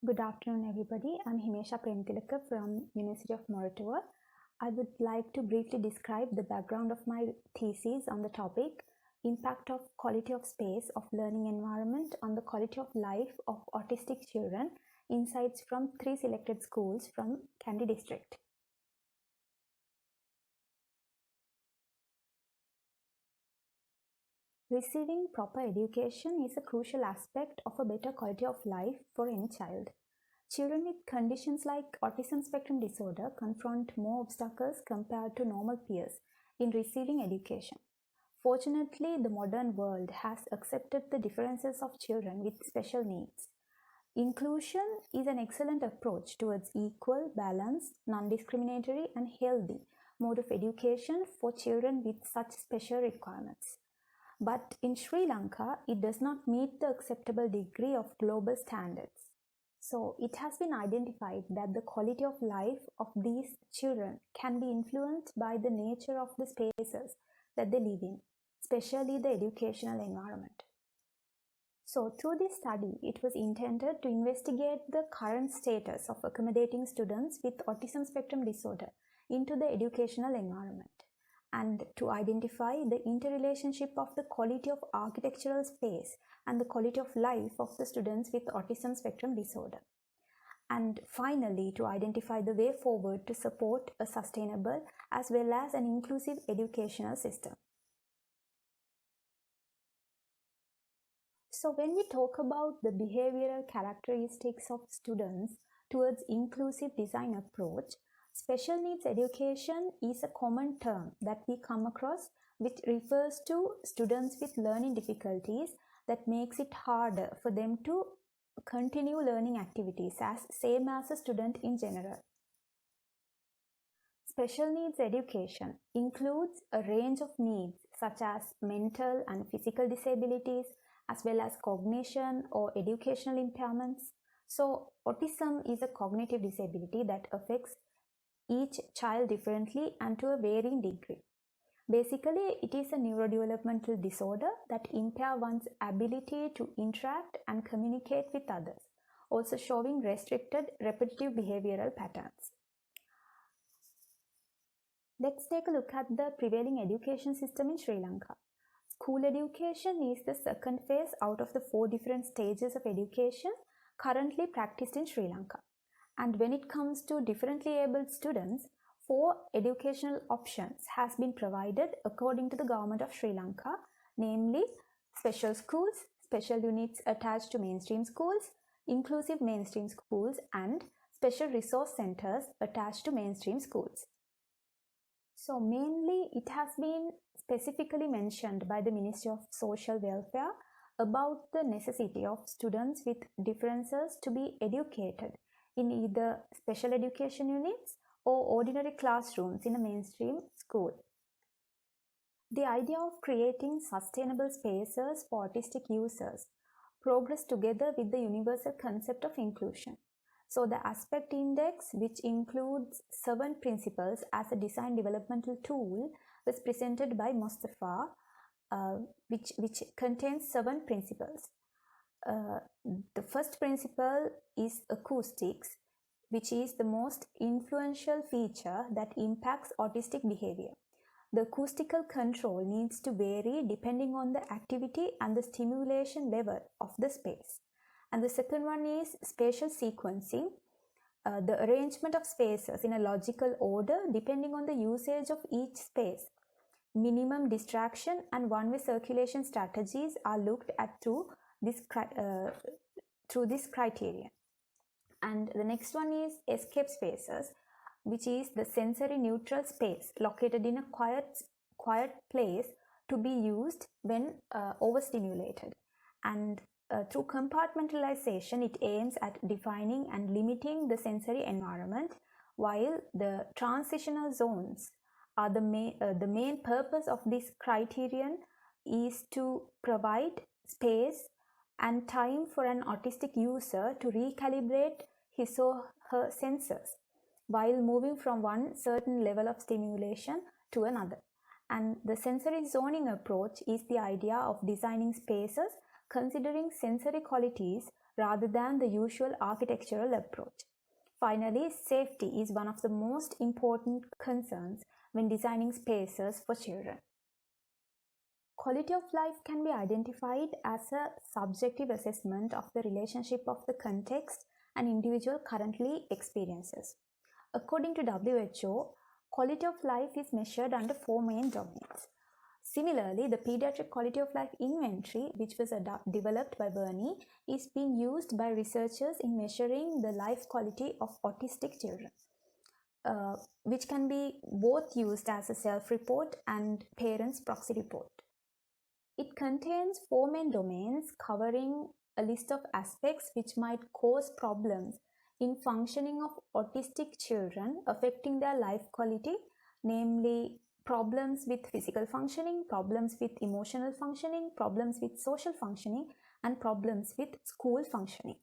Good afternoon, everybody. I'm Himesha Premtilaka from University of Moratuwa. I would like to briefly describe the background of my thesis on the topic Impact of Quality of Space of Learning Environment on the Quality of Life of Autistic Children, Insights from 3 selected schools from Kandy District. Receiving proper education is a crucial aspect of a better quality of life for any child. Children with conditions like autism spectrum disorder confront more obstacles compared to normal peers in receiving education. Fortunately, the modern world has accepted the differences of children with special needs. Inclusion is an excellent approach towards equal, balanced, non-discriminatory, and healthy mode of education for children with such special requirements. But in Sri Lanka, it does not meet the acceptable degree of global standards. So it has been identified that the quality of life of these children can be influenced by the nature of the spaces that they live in, especially the educational environment. So through this study, it was intended to investigate the current status of accommodating students with autism spectrum disorder into the educational environment, and to identify the interrelationship of the quality of architectural space and the quality of life of the students with autism spectrum disorder. And finally, to identify the way forward to support a sustainable as well as an inclusive educational system. So when we talk about the behavioral characteristics of students towards inclusive design approach, special needs education is a common term that we come across, which refers to students with learning difficulties that makes it harder for them to continue learning activities as same as a student in general. Special needs education includes a range of needs such as mental and physical disabilities, as well as cognition or educational impairments. So autism is a cognitive disability that affects each child differently and to a varying degree. Basically, it is a neurodevelopmental disorder that impairs one's ability to interact and communicate with others, also showing restricted repetitive behavioral patterns. Let's take a look at the prevailing education system in Sri Lanka. School education is the second phase out of the 4 different stages of education currently practiced in Sri Lanka. And when it comes to differently abled students, 4 educational options has been provided according to the government of Sri Lanka, namely special schools, special units attached to mainstream schools, inclusive mainstream schools, and special resource centers attached to mainstream schools. So mainly it has been specifically mentioned by the Ministry of Social Welfare about the necessity of students with differences to be educated in either special education units or ordinary classrooms in a mainstream school. The idea of creating sustainable spaces for autistic users progressed together with the universal concept of inclusion. So the aspect index, which includes 7 principles as a design developmental tool, was presented by Mostafa, which contains 7 principles. The first principle is acoustics, which is the most influential feature that impacts autistic behavior. The acoustical control needs to vary depending on the activity and the stimulation level of the space. And the second one is spatial sequencing, the arrangement of spaces in a logical order depending on the usage of each space. Minimum distraction and one-way circulation strategies are looked at through this criterion. And the next one is escape spaces, which is the sensory neutral space located in a quiet place to be used when overstimulated. And through compartmentalization, it aims at defining and limiting the sensory environment, while the transitional zones are the main purpose of this criterion is to provide space and time for an autistic user to recalibrate his or her senses while moving from one certain level of stimulation to another. And the sensory zoning approach is the idea of designing spaces considering sensory qualities rather than the usual architectural approach. Finally, safety is one of the most important concerns when designing spaces for children. Quality of life can be identified as a subjective assessment of the relationship of the context an individual currently experiences. According to WHO, quality of life is measured under 4 main domains. Similarly, the Pediatric Quality of Life Inventory, which was developed by Burney, is being used by researchers in measuring the life quality of autistic children, which can be both used as a self-report and parents' proxy report. It contains 4 main domains covering a list of aspects which might cause problems in functioning of autistic children affecting their life quality, namely problems with physical functioning, problems with emotional functioning, problems with social functioning, and problems with school functioning.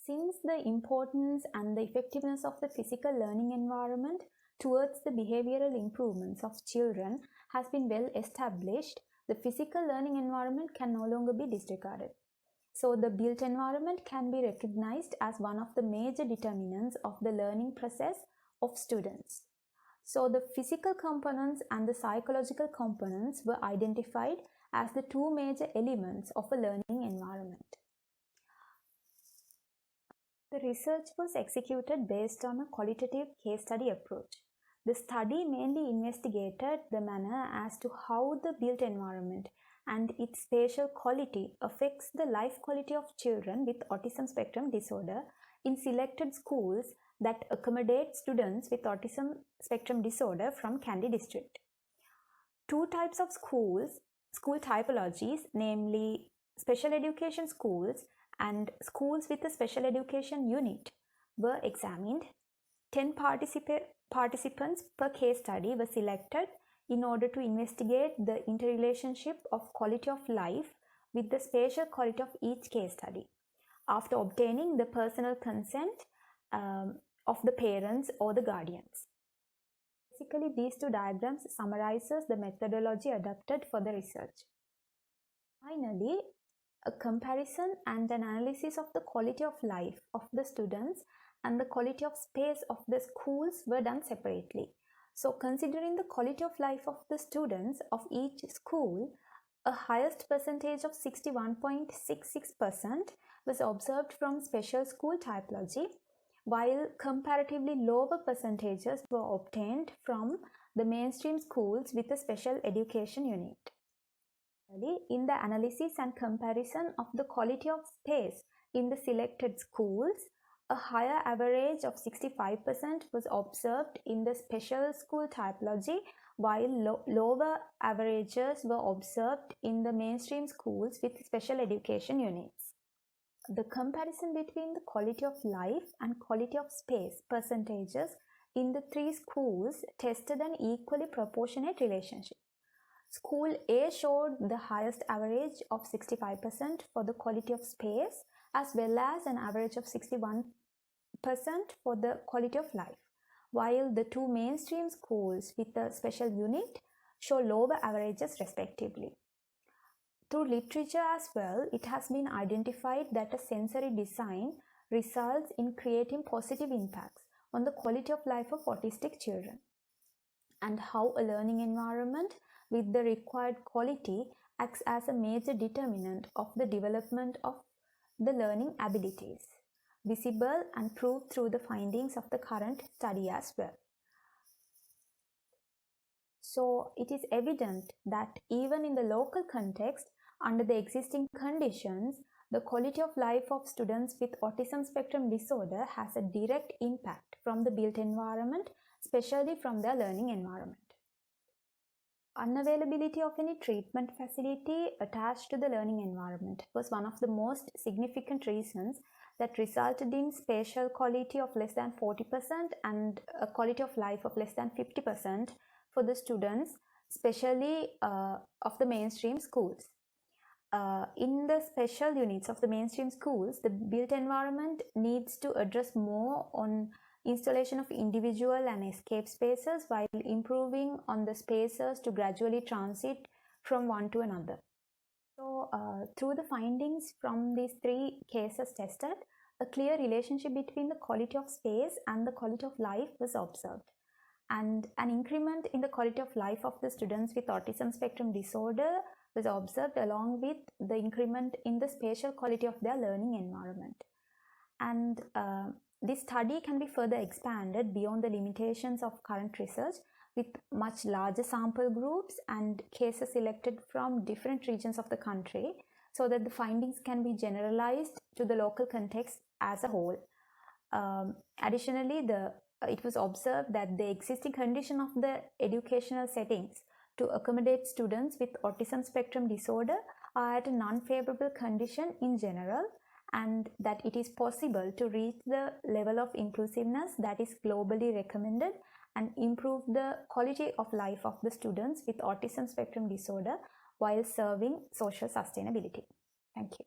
Since the importance and the effectiveness of the physical learning environment towards the behavioral improvements of children has been well established, the physical learning environment can no longer be disregarded. So the built environment can be recognized as one of the major determinants of the learning process of students. So the physical components and the psychological components were identified as the 2 major elements of a learning environment. The research was executed based on a qualitative case study approach. The study mainly investigated the manner as to how the built environment and its spatial quality affects the life quality of children with autism spectrum disorder in selected schools that accommodate students with autism spectrum disorder from Kandy district. 2 types of school typologies, namely special education schools and schools with a special education unit, were examined. 10 participants per case study were selected in order to investigate the interrelationship of quality of life with the spatial quality of each case study, after obtaining the personal consent of the parents or the guardians. Basically, these 2 diagrams summarizes the methodology adopted for the research. Finally, a comparison and an analysis of the quality of life of the students and the quality of space of the schools were done separately. So considering the quality of life of the students of each school, a highest percentage of 61.66% was observed from special school typology, while comparatively lower percentages were obtained from the mainstream schools with a special education unit. In the analysis and comparison of the quality of space in the selected schools, a higher average of 65% was observed in the special school typology, while lower averages were observed in the mainstream schools with special education units. The comparison between the quality of life and quality of space percentages in the 3 schools tested an equally proportionate relationship. School A showed the highest average of 65% for the quality of space, as well as an average of 61% for the quality of life, while the 2 mainstream schools with a special unit show lower averages respectively. Through literature as well, it has been identified that a sensory design results in creating positive impacts on the quality of life of autistic children, and how a learning environment with the required quality acts as a major determinant of the development of the learning abilities, visible and proved through the findings of the current study as well. So it is evident that even in the local context, under the existing conditions, the quality of life of students with autism spectrum disorder has a direct impact from the built environment, especially from their learning environment. Unavailability of any treatment facility attached to the learning environment was one of the most significant reasons that resulted in spatial quality of less than 40% and a quality of life of less than 50% for the students, especially of the mainstream schools. In the special units of the mainstream schools, the built environment needs to address more on installation of individual and escape spaces while improving on the spaces to gradually transit from one to another. Through the findings from these 3 cases tested, a clear relationship between the quality of space and the quality of life was observed. And an increment in the quality of life of the students with autism spectrum disorder was observed, along with the increment in the spatial quality of their learning environment. And this study can be further expanded beyond the limitations of current research with much larger sample groups and cases selected from different regions of the country, so that the findings can be generalized to the local context as a whole. Additionally, it was observed that the existing condition of the educational settings to accommodate students with autism spectrum disorder are at an unfavorable condition in general, and that it is possible to reach the level of inclusiveness that is globally recommended and improve the quality of life of the students with autism spectrum disorder while serving social sustainability. Thank you.